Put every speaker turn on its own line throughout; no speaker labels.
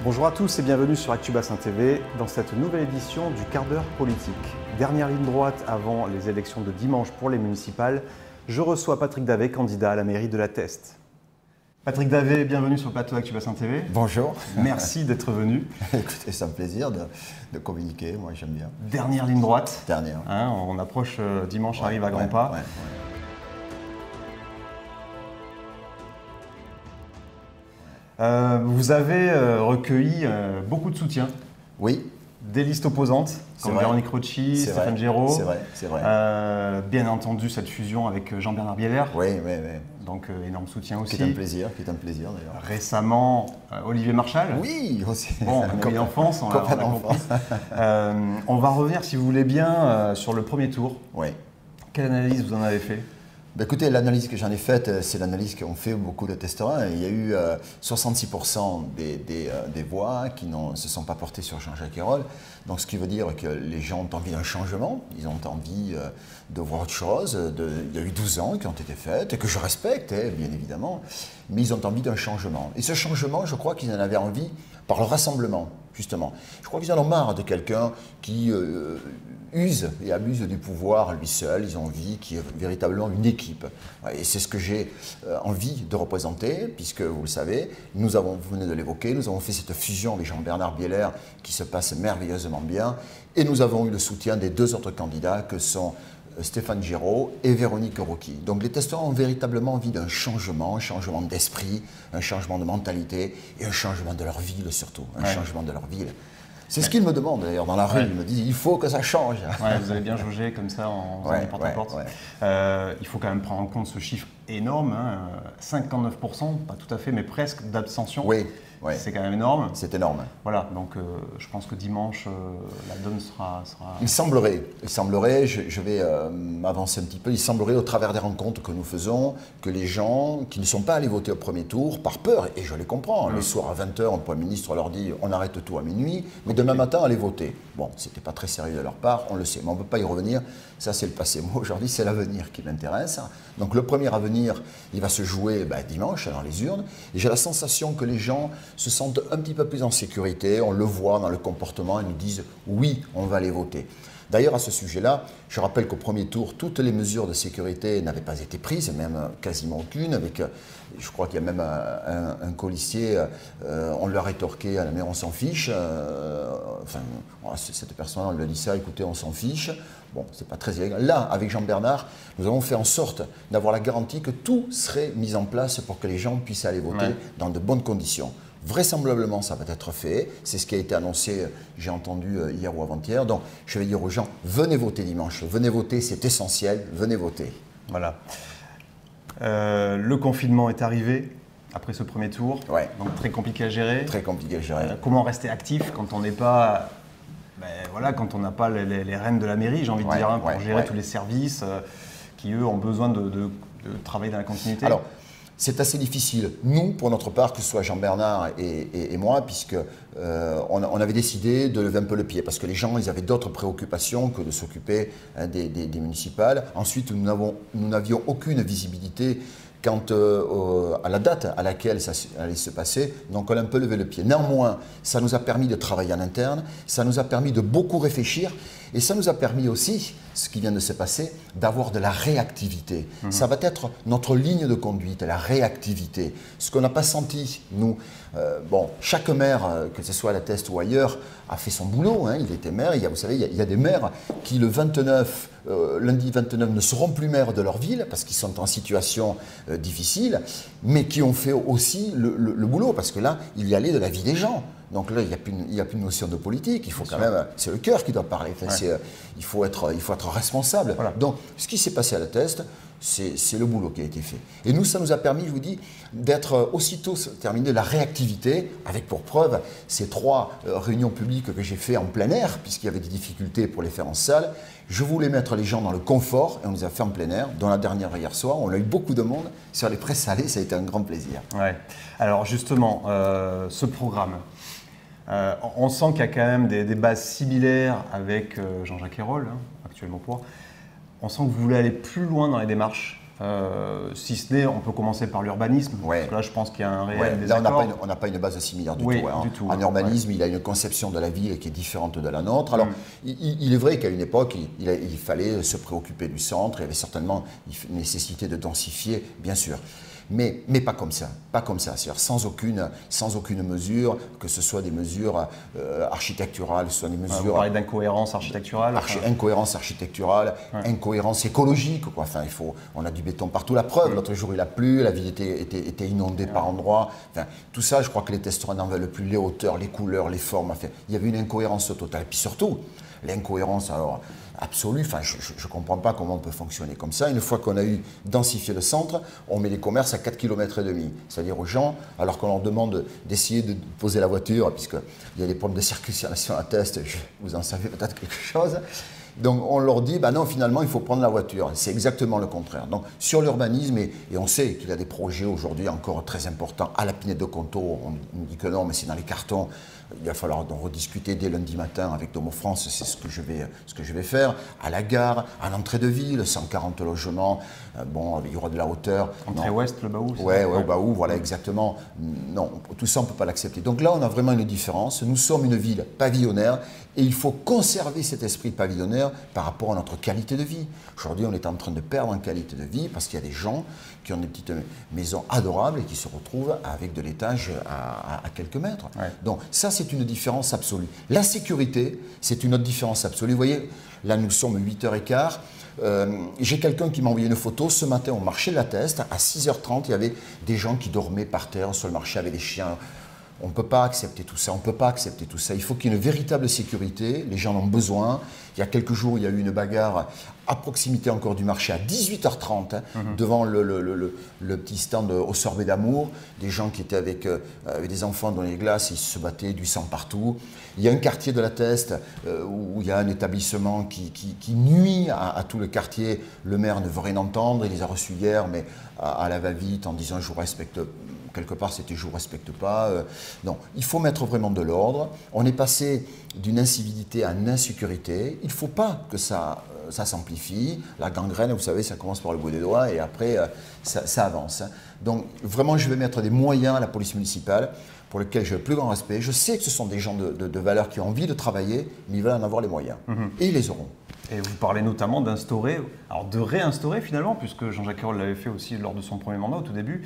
Bonjour à tous et bienvenue sur ActuBassin TV dans cette nouvelle édition du quart d'heure politique. Dernière ligne droite avant les élections de dimanche pour les municipales, je reçois Patrick Davet, candidat à la mairie de La Teste. Patrick Davet, bienvenue sur le plateau ActuBassin TV.
Bonjour.
Merci d'être venu.
Écoutez, c'est un plaisir de communiquer, moi j'aime bien.
Dernière ligne droite.
Dernière.
Hein, on approche, dimanche
Ouais,
arrive à grands pas. Vous avez recueilli beaucoup de soutien.
Oui.
Des listes opposantes, comme Véronique Rocci, Stéphane Géraud.
C'est vrai.
Bien entendu, cette fusion avec Jean-Bernard Bieler.
Oui.
Donc, énorme soutien aussi.
Qui est un plaisir d'ailleurs.
Récemment, Olivier Marchal.
Oui, aussi.
Bon, on a eu l'enfance, on l'a compris. On va revenir, si vous voulez bien, sur le premier tour.
Oui.
Quelle analyse vous en avez fait ?
Ben écoutez, l'analyse que j'en ai faite, c'est l'analyse qu'ont fait beaucoup de testerins. Il y a eu 66% des voix qui ne se sont pas portées sur Jean-Jacques Ayrault. Donc ce qui veut dire que les gens ont envie d'un changement, ils ont envie de voir autre chose. Il y a eu 12 ans qui ont été faites, et que je respecte, bien évidemment, mais ils ont envie d'un changement. Et ce changement, je crois qu'ils en avaient envie par le rassemblement, justement. Je crois qu'ils en ont marre de quelqu'un qui use et abuse du pouvoir lui seul. Ils ont envie qu'il y ait véritablement une équipe. Et c'est ce que j'ai envie de représenter, puisque vous le savez, vous venez de l'évoquer, nous avons fait cette fusion avec Jean-Bernard Bieler qui se passe merveilleusement bien, et nous avons eu le soutien des deux autres candidats que sont Stéphane Géraud et Véronique Rocci. Donc les testeurs ont véritablement envie d'un changement, un changement d'esprit, un changement de mentalité et un changement de leur ville surtout, un changement de leur ville. C'est ce qu'ils me demandent d'ailleurs dans la rue, ils me disent il faut que ça change.
Vous avez bien jaugé comme ça en faisant des porte-à-porte. Il faut quand même prendre en compte ce chiffre énorme, 59%, pas tout à fait, mais presque d'abstention.
Oui.
C'est quand même énorme.
C'est énorme.
Voilà, donc je pense que dimanche, la donne sera...
Il semblerait, je vais m'avancer un petit peu, il semblerait au travers des rencontres que nous faisons, que les gens qui ne sont pas allés voter au premier tour, par peur, et je les comprends, le soir à 20h, un Premier ministre leur dit on arrête tout à minuit, mais demain matin allez voter. Bon, c'était pas très sérieux de leur part, on le sait, mais on ne peut pas y revenir, ça c'est le passé. Moi aujourd'hui c'est l'avenir qui m'intéresse. Donc le premier avenir, il va se jouer dimanche dans les urnes, et j'ai la sensation que les gens se sentent un petit peu plus en sécurité, on le voit dans le comportement, ils nous disent oui, on va aller voter. D'ailleurs, à ce sujet-là, je rappelle qu'au premier tour, toutes les mesures de sécurité n'avaient pas été prises, même quasiment aucune. Je crois qu'il y a même un colissier, on lui a rétorqué à la mairie, on s'en fiche. Cette personne, on lui a dit ça, écoutez, on s'en fiche. Bon, c'est pas très illégal. Là, avec Jean-Bernard, nous avons fait en sorte d'avoir la garantie que tout serait mis en place pour que les gens puissent aller voter dans de bonnes conditions. Vraisemblablement, ça va être fait. C'est ce qui a été annoncé, j'ai entendu hier ou avant-hier. Donc, je vais dire aux gens, venez voter dimanche. Venez voter, c'est essentiel. Venez voter.
Voilà. Le confinement est arrivé après ce premier tour. Donc, très compliqué à gérer.
Très compliqué à gérer.
Comment rester actif quand on n'est pas... quand on n'a pas les rênes de la mairie, j'ai envie de dire, pour gérer tous les services qui, eux, ont besoin de travailler dans la continuité.
Alors, c'est assez difficile. Nous, pour notre part, que ce soit Jean-Bernard et moi, puisque on avait décidé de lever un peu le pied, parce que les gens, ils avaient d'autres préoccupations que de s'occuper des municipales. Ensuite, nous n'avions aucune visibilité quant à la date à laquelle ça allait se passer, donc on a un peu levé le pied. Néanmoins, ça nous a permis de travailler en interne, ça nous a permis de beaucoup réfléchir, et ça nous a permis aussi, ce qui vient de se passer, d'avoir de la réactivité. Ça va être notre ligne de conduite, la réactivité. Ce qu'on n'a pas senti, nous, chaque maire, que ce soit à La Teste ou ailleurs, a fait son boulot. Il était maire. Vous savez, il y a des maires qui, lundi 29, ne seront plus maires de leur ville parce qu'ils sont en situation difficile, mais qui ont fait aussi le boulot, parce que là, il y allait de la vie des gens. Donc là, il n'y a plus de notion de politique. Il faut quand même, c'est le cœur qui doit parler. Il faut être responsable. Voilà. Donc, ce qui s'est passé à La Teste, c'est le boulot qui a été fait. Et nous, ça nous a permis, je vous dis, d'être aussitôt terminé la réactivité, avec pour preuve ces 3 réunions publiques que j'ai fait en plein air, puisqu'il y avait des difficultés pour les faire en salle. Je voulais mettre les gens dans le confort, et on les a fait en plein air. Dans la dernière hier soir, on a eu beaucoup de monde. Sur les prés salés, ça a été un grand plaisir.
Alors justement, ce programme, on sent qu'il y a quand même des bases similaires avec Jean-Jacques Ayrault, actuellement pour. On sent que vous voulez aller plus loin dans les démarches. Si ce n'est, on peut commencer par l'urbanisme. Parce que là, je pense qu'il y a un réel désaccord.
Là, on n'a pas une base similaire du tout.
En
urbanisme, il a une conception de la ville qui est différente de la nôtre. Alors, il est vrai qu'à une époque, il fallait se préoccuper du centre. Il y avait certainement une nécessité de densifier, bien sûr. Mais pas comme ça, c'est-à-dire sans aucune mesure, que ce soit des mesures architecturales, soit des mesures...
Vous parlez d'incohérence architecturale
Incohérence architecturale, incohérence écologique, quoi. Enfin, on a du béton partout, la preuve, l'autre jour il a plu, la ville était inondée par endroits, enfin, tout ça, je crois que les testeurs n'en veulent plus, les hauteurs, les couleurs, les formes, enfin, il y avait une incohérence totale. Et puis surtout, l'incohérence absolue, enfin, je ne comprends pas comment on peut fonctionner comme ça. Une fois qu'on a eu densifié le centre, on met les commerces à 4,5 km. C'est-à-dire aux gens, alors qu'on leur demande d'essayer de poser la voiture, puisqu'il y a des problèmes de circulation à Test, vous en savez peut-être quelque chose. Donc on leur dit, non, finalement, il faut prendre la voiture. C'est exactement le contraire. Donc sur l'urbanisme, et on sait qu'il y a des projets aujourd'hui encore très importants, à la Pinette de Conto, on nous dit que non, mais c'est dans les cartons. Il va falloir donc rediscuter dès lundi matin avec Domo France, c'est ce que je vais faire. À la gare, à l'entrée de ville, 140 logements, il y aura de la hauteur.
Entrée ouest, le Baou.
Oui, au Baou, voilà, exactement. Non, tout ça, on ne peut pas l'accepter. Donc là, on a vraiment une différence. Nous sommes une ville pavillonnaire et il faut conserver cet esprit pavillonnaire par rapport à notre qualité de vie. Aujourd'hui, on est en train de perdre en qualité de vie parce qu'il y a des gens qui ont des petites maisons adorables et qui se retrouvent avec de l'étage à quelques mètres. Ouais. Donc ça, c'est une différence absolue. La sécurité, c'est une autre différence absolue. Vous voyez, là, nous sommes 8h15. J'ai quelqu'un qui m'a envoyé une photo. Ce matin, au marché de la Teste, à 6h30, il y avait des gens qui dormaient par terre sur le marché avec des chiens. On ne peut pas accepter tout ça, Il faut qu'il y ait une véritable sécurité, les gens en ont besoin. Il y a quelques jours, il y a eu une bagarre à proximité encore du marché à 18h30, devant le petit stand au sorbet d'amour. Des gens qui étaient avec des enfants dans les glaces, ils se battaient, du sang partout. Il y a un quartier de la Teste où il y a un établissement qui nuit à tout le quartier. Le maire ne veut rien entendre, il les a reçus hier, mais à la va-vite en disant « je vous respecte ». Quelque part, c'était « je ne vous respecte pas ». Non, il faut mettre vraiment de l'ordre. On est passé d'une incivilité à une insécurité. Il ne faut pas que ça s'amplifie. La gangrène, vous savez, ça commence par le bout des doigts et après, ça avance. Donc, vraiment, je vais mettre des moyens à la police municipale pour lesquels j'ai le plus grand respect. Je sais que ce sont des gens de valeur qui ont envie de travailler, mais ils veulent en avoir les moyens. Et ils les auront.
Et vous parlez notamment de réinstaurer finalement, puisque Jean-Jacques Ayrault l'avait fait aussi lors de son premier mandat au tout début,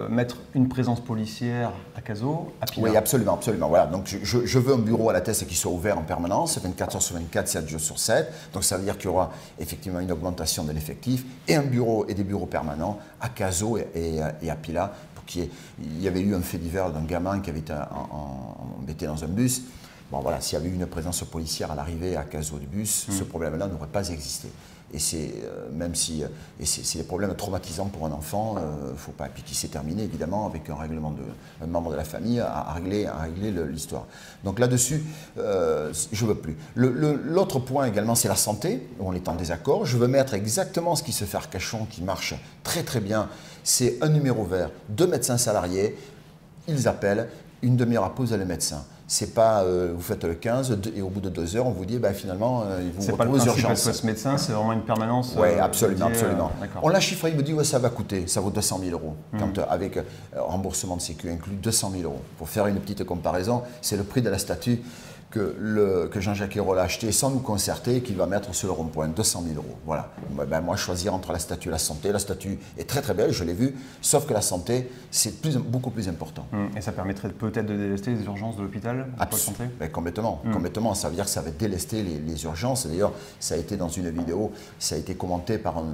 mettre une présence policière à Cazaux, à Pinard.
Oui, absolument. Voilà. Donc je veux un bureau à la Teste qui soit ouvert en permanence, 24 heures sur 24, 7 jours sur 7. Donc ça veut dire qu'il y aura effectivement une augmentation de l'effectif et un bureau et des bureaux permanents à Cazaux et à Pilat. Il y avait eu un fait divers d'un gamin qui avait été embêté dans un bus. Bon voilà, s'il y avait eu une présence policière à l'arrivée à Cazaux du bus, ce problème-là n'aurait pas existé. Et c'est c'est des problèmes traumatisants pour un enfant, faut pas. Et puis qui s'est terminé évidemment avec un règlement d'un membre de la famille à régler l'histoire. Donc là-dessus, je veux plus. L'autre point également, c'est la santé, où on est en désaccord. Je veux mettre exactement ce qui se fait à Arcachon, qui marche très très bien. C'est un numéro vert, 2 médecins salariés. Ils appellent, une demi-heure à poser le médecin. C'est pas vous faites le 15 et au bout de 2 heures, on vous dit finalement, vous vous retrouvez aux urgences.
C'est pas ce médecin, c'est vraiment une permanence.
Oui, absolument. On l'a chiffré, il me dit ça va coûter, ça vaut 200 000 euros. Quand, avec remboursement de sécu inclus, 200 000 euros. Pour faire une petite comparaison, c'est le prix de la statue que Jean-Jacques Ayrault a acheté sans nous concerter et qu'il va mettre sur le rond-point, 200 000 euros. Voilà. Moi, choisir entre la statue et la santé. La statue est très très belle, je l'ai vue, sauf que la santé, c'est beaucoup plus important.
Et ça permettrait peut-être de délester les urgences de l'hôpital de santé ?
Complètement. Ça veut dire que ça va délester les urgences. D'ailleurs, ça a été dans une vidéo, ça a été commenté par un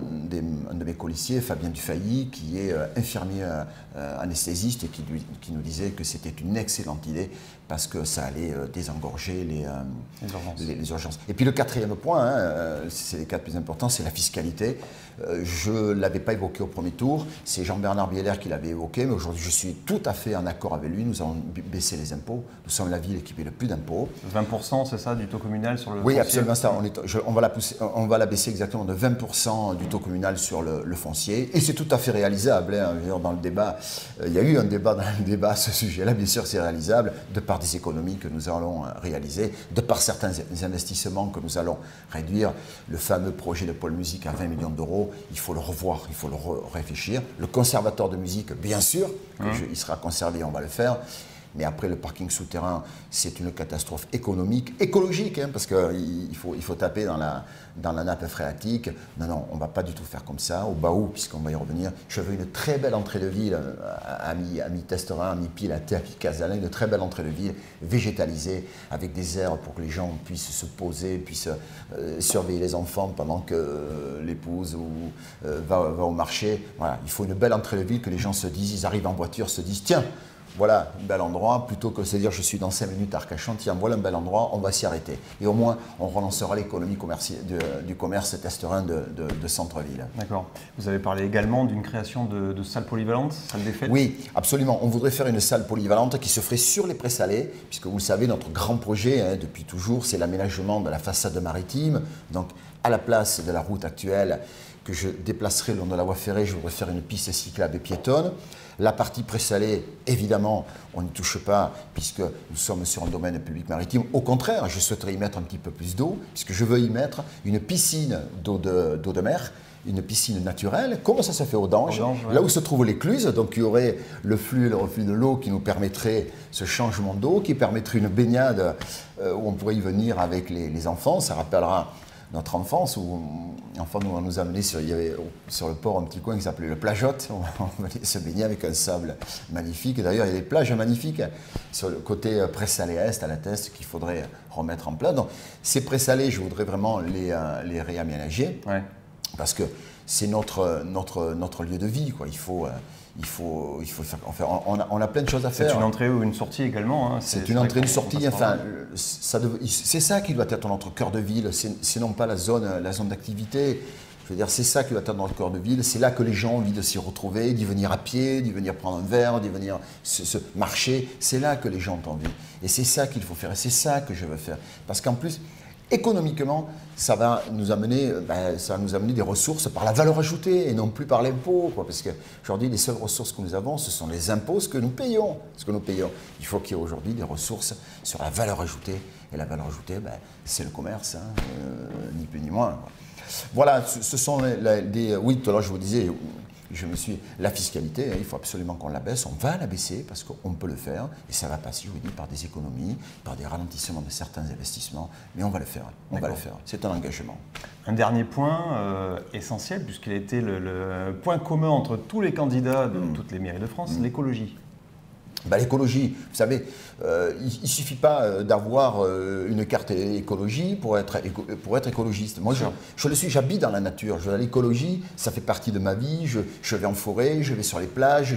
de mes colissiers, Fabien Dufay, qui est infirmier anesthésiste et qui nous disait que c'était une excellente idée parce que ça allait désengorger les urgences. Et puis le quatrième point, c'est les 4 plus importants, c'est la fiscalité. Je ne l'avais pas évoqué au premier tour, c'est Jean-Bernard Bieler qui l'avait évoqué, mais aujourd'hui je suis tout à fait en accord avec lui. Nous allons baisser les impôts. Nous sommes la ville qui paie le plus d'impôts.
20%, c'est ça, du taux communal sur le
foncier ? Oui,
absolument.
Ça, on va la baisser exactement de 20% du taux communal sur le foncier. Et c'est tout à fait réalisable. Dans le débat, il y a eu un débat dans le débat à ce sujet-là. Bien sûr, c'est réalisable de par par des économies que nous allons réaliser, de par certains investissements que nous allons réduire. Le fameux projet de pôle musique à 20 millions d'euros, il faut le revoir, il faut le réfléchir. Le conservatoire de musique, bien sûr, il sera conservé, on va le faire. Mais après, le parking souterrain, c'est une catastrophe économique, écologique, hein, parce qu'il faut taper dans la nappe phréatique. Non, non, on ne va pas du tout faire comme ça. Au Baou, puisqu'on va y revenir, je veux une très belle entrée de ville, à mi-Testerin, à mi-Pile, à mi-Casalin, une très belle entrée de ville, végétalisée, avec des aires pour que les gens puissent se poser, puissent surveiller les enfants pendant que l'épouse va au marché. Voilà, il faut une belle entrée de ville, que les gens se disent, ils arrivent en voiture, se disent, tiens, voilà un bel endroit, plutôt que de se dire je suis dans 5 minutes à Arcachon, tiens, voilà un bel endroit, on va s'y arrêter. Et au moins, on relancera l'économie du commerce testerin de centre-ville.
D'accord. Vous avez parlé également d'une création de salles polyvalentes, salles des fêtes.
Oui, absolument. On voudrait faire une salle polyvalente qui se ferait sur les prés salés, puisque vous le savez, notre grand projet, hein, depuis toujours, c'est l'aménagement de la façade maritime. Donc, à la place de la route actuelle que je déplacerai le long de la voie ferrée, je voudrais faire une piste cyclable et piétonne. La partie présalée, évidemment, on n'y touche pas puisque nous sommes sur un domaine public maritime. Au contraire, je souhaiterais y mettre un petit peu plus d'eau, puisque je veux y mettre une piscine d'eau de mer, une piscine naturelle, comme ça se fait aux Danges, ouais. Là où se trouvent l'écluse. Donc il y aurait le flux et le reflux de l'eau qui nous permettrait ce changement d'eau, qui permettrait une baignade où on pourrait y venir avec les enfants. Ça rappellera notre enfance, où enfin on nous a amené il y avait sur le port un petit coin qui s'appelait le Plajotte. On venait se baigner avec un sable magnifique. D'ailleurs, il y a des plages magnifiques sur le côté présalé est, à la Teste, qu'il faudrait remettre en place. Donc, ces présalés, je voudrais vraiment les réaménager, ouais. Parce que c'est notre lieu de vie, quoi. Il faut faire. On a plein de choses à faire.
C'est une entrée ou une sortie également. Hein.
C'est une entrée, une sortie. Enfin, c'est ça qui doit être notre cœur de ville. C'est non pas la zone d'activité. Je veux dire, c'est ça qui doit être notre cœur de ville. C'est là que les gens ont envie de s'y retrouver, d'y venir à pied, d'y venir prendre un verre, d'y venir se marcher. C'est là que les gens ont envie. Et c'est ça qu'il faut faire. Et c'est ça que je veux faire. Parce qu'en plus, économiquement, ça va nous amener des ressources par la valeur ajoutée et non plus par l'impôt. Parce qu'aujourd'hui, les seules ressources que nous avons, ce sont les impôts, ce que nous payons. Il faut qu'il y ait aujourd'hui des ressources sur la valeur ajoutée. Et la valeur ajoutée, c'est le commerce, hein, ni plus ni moins. Voilà, ce sont oui, tout à l'heure je vous disais, la fiscalité, il faut absolument qu'on la baisse. On va la baisser parce qu'on peut le faire. Et ça va passer, je vous dis, par des économies, par des ralentissements de certains investissements. Mais on va le faire. On va le faire. C'est un engagement.
Un dernier point essentiel, puisqu'il a été le point commun entre tous les candidats de toutes les mairies de France, l'écologie.
L'écologie, vous savez, il ne suffit pas d'avoir une carte écologie pour être écologiste. Moi, je le suis, j'habite dans la nature. L'écologie, ça fait partie de ma vie. Je vais en forêt, je vais sur les plages,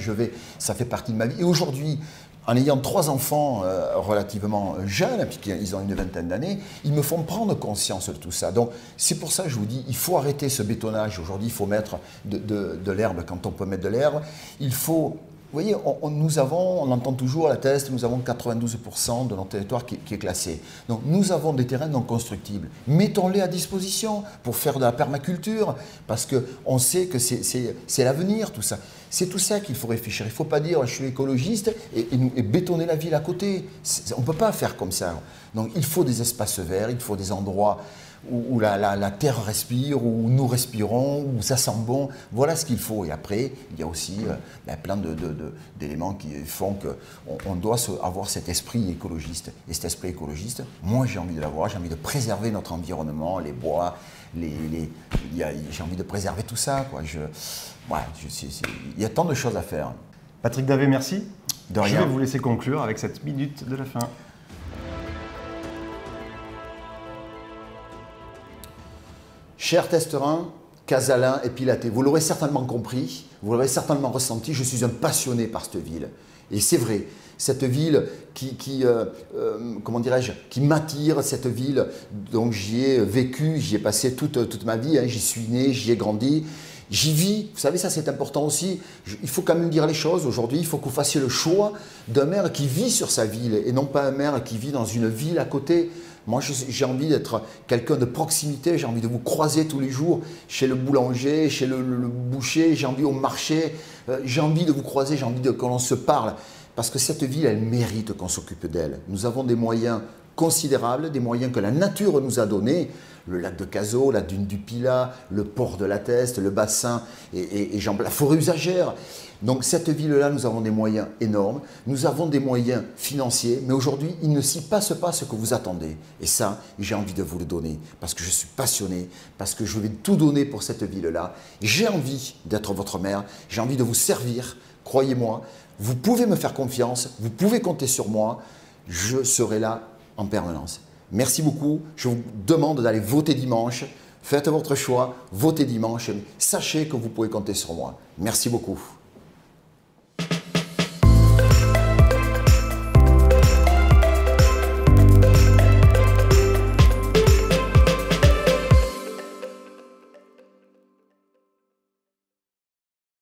ça fait partie de ma vie. Et aujourd'hui, en ayant 3 enfants relativement jeunes, puisqu'ils ont une vingtaine d'années, ils me font prendre conscience de tout ça. Donc, c'est pour ça que je vous dis, il faut arrêter ce bétonnage. Aujourd'hui, il faut mettre de l'herbe quand on peut mettre de l'herbe. Il faut... Vous voyez, on entend toujours à la Teste, nous avons 92% de notre territoire qui est classé. Donc nous avons des terrains non constructibles. Mettons-les à disposition pour faire de la permaculture, parce qu'on sait que c'est l'avenir, tout ça. C'est tout ça qu'il faut réfléchir. Il ne faut pas dire je suis écologiste et bétonner la ville à côté. On ne peut pas faire comme ça. Donc il faut des espaces verts, il faut des endroits où la terre respire, où nous respirons, où ça sent bon. Voilà ce qu'il faut. Et après, il y a aussi plein d'éléments qui font qu'on doit avoir cet esprit écologiste. Et cet esprit écologiste, moi j'ai envie de l'avoir, j'ai envie de préserver notre environnement, les bois, j'ai envie de préserver tout ça, quoi. Il y a tant de choses à faire.
Patrick Davé, merci.
De rien.
Je vais vous laisser conclure avec cette minute de la fin.
Cher Testerin, Casalin et Pilaté, vous l'aurez certainement compris, vous l'aurez certainement ressenti, je suis un passionné par cette ville. Et c'est vrai, cette ville qui m'attire, cette ville dont j'y ai vécu, j'y ai passé toute ma vie, hein, j'y suis né, j'y ai grandi. J'y vis, vous savez, ça c'est important aussi. Il faut quand même dire les choses. Aujourd'hui, il faut que vous fassiez le choix d'un maire qui vit sur sa ville et non pas un maire qui vit dans une ville à côté. Moi, j'ai envie d'être quelqu'un de proximité, j'ai envie de vous croiser tous les jours chez le boulanger, chez le boucher, j'ai envie au marché, j'ai envie de vous croiser, j'ai envie que l'on se parle. parce que cette ville, elle mérite qu'on s'occupe d'elle. Nous avons des moyens considérables, des moyens que la nature nous a donnés, le lac de Cazaux, la dune du Pilat, le port de la Teste, le bassin et la forêt usagère. Donc cette ville-là, nous avons des moyens énormes, nous avons des moyens financiers, mais aujourd'hui, il ne s'y passe pas ce que vous attendez. Et ça, j'ai envie de vous le donner, parce que je suis passionné, parce que je vais tout donner pour cette ville-là. J'ai envie d'être votre maire, j'ai envie de vous servir, croyez-moi. Vous pouvez me faire confiance, vous pouvez compter sur moi, je serai là en permanence. Merci beaucoup, je vous demande d'aller voter dimanche. Faites votre choix, votez dimanche. Sachez que vous pouvez compter sur moi. Merci beaucoup.